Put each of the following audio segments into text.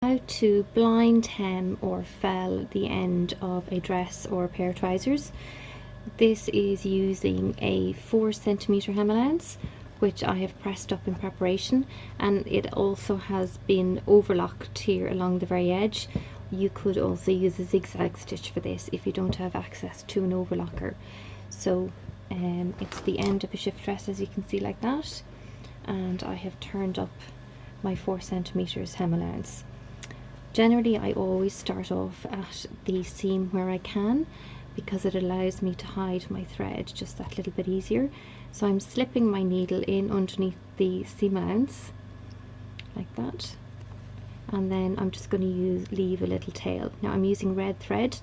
How to blind hem or fell the end of a dress or a pair of trousers. This is using a 4cm hem allowance, which I have pressed up in preparation, and it also has been overlocked here along the very edge. You could also use a zigzag stitch for this if you don't have access to an overlocker. So it's the end of a shift dress, as you can see, like that, and I have turned up my 4cm hem allowance. Generally, I always start off at the seam where I can, because it allows me to hide my thread just that little bit easier. So I'm slipping my needle in underneath the seam allowance like that, and then I'm just going to leave a little tail. Now I'm using red thread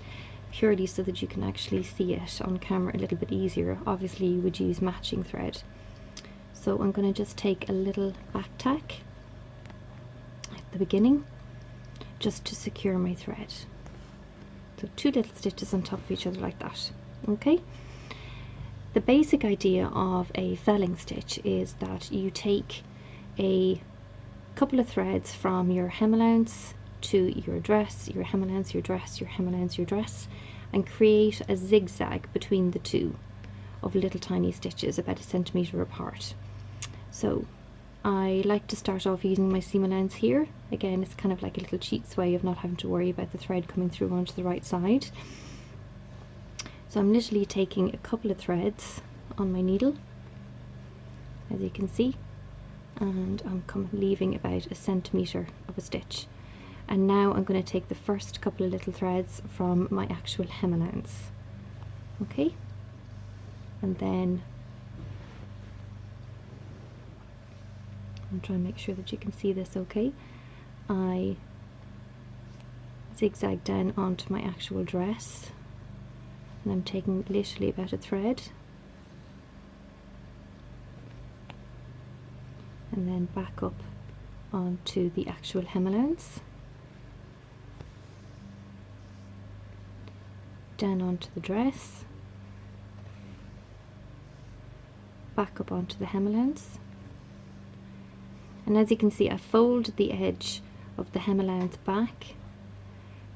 purely so that you can actually see it on camera a little bit easier. Obviously you would use matching thread. So I'm going to just take a little back tack at the beginning just to secure my thread. So 2 little stitches on top of each other like that. Okay. The basic idea of a felling stitch is that you take a couple of threads from your hem allowance to your dress, your hem allowance, your dress, your hem allowance, your dress, and create a zigzag between the two of little tiny stitches about 1 centimeter apart. So I like to start off using my seam allowance here. Again, it's kind of like a little cheats way of not having to worry about the thread coming through onto the right side. So I'm literally taking a couple of threads on my needle, as you can see, and I'm leaving about 1 centimeter of a stitch. And now I'm going to take the first couple of little threads from my actual hem allowance. Okay, and then I'm trying to make sure that you can see this okay. I zigzag down onto my actual dress, and I'm taking literally about a thread, and then back up onto the actual hem allowance, down onto the dress, back up onto the hem allowance. And as you can see, I fold the edge of the hem allowance back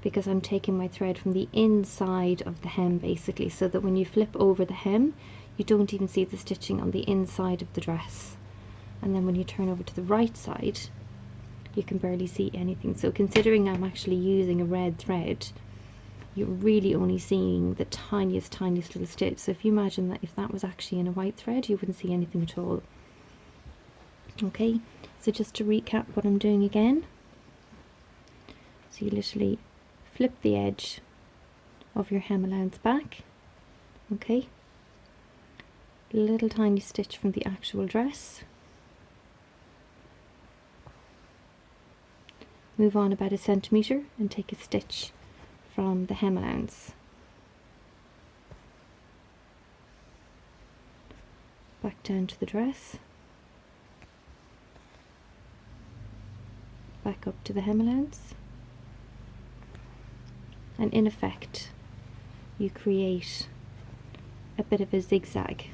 because I'm taking my thread from the inside of the hem, basically, so that when you flip over the hem you don't even see the stitching on the inside of the dress. And then when you turn over to the right side you can barely see anything. So considering I'm actually using a red thread, you're really only seeing the tiniest little stitch. So if you imagine that if that was actually in a white thread, you wouldn't see anything at all. Okay, so just to recap what I'm doing again, so you literally flip the edge of your hem allowance back, okay, little tiny stitch from the actual dress, move on about 1 centimeter and take a stitch from the hem allowance, back down to the dress, back up to the hem allowance, and in effect you create a bit of a zigzag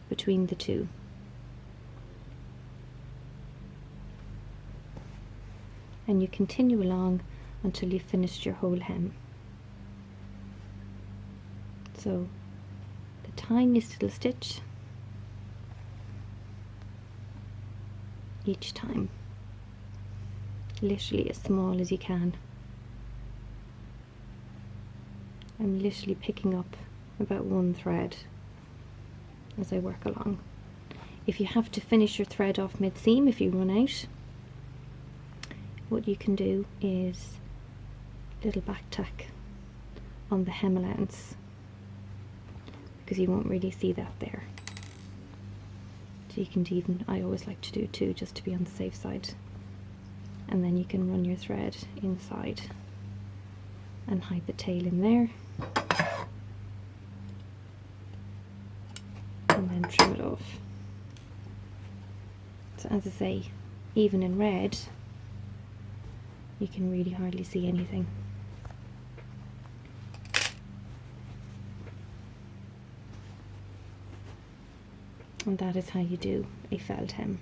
between the two. And you continue along until you've finished your whole hem. So the tiniest little stitch each time, literally as small as you can. I'm literally picking up about 1 thread as I work along. If you have to finish your thread off mid-seam, if you run out, what you can do is little back tack on the hem allowance, because you won't really see that there. So you can even, I always like to do 2 just to be on the safe side, and then you can run your thread inside and hide the tail in there, and then trim it off. So as I say, even in red you can really hardly see anything. And that is how you do a felled hem.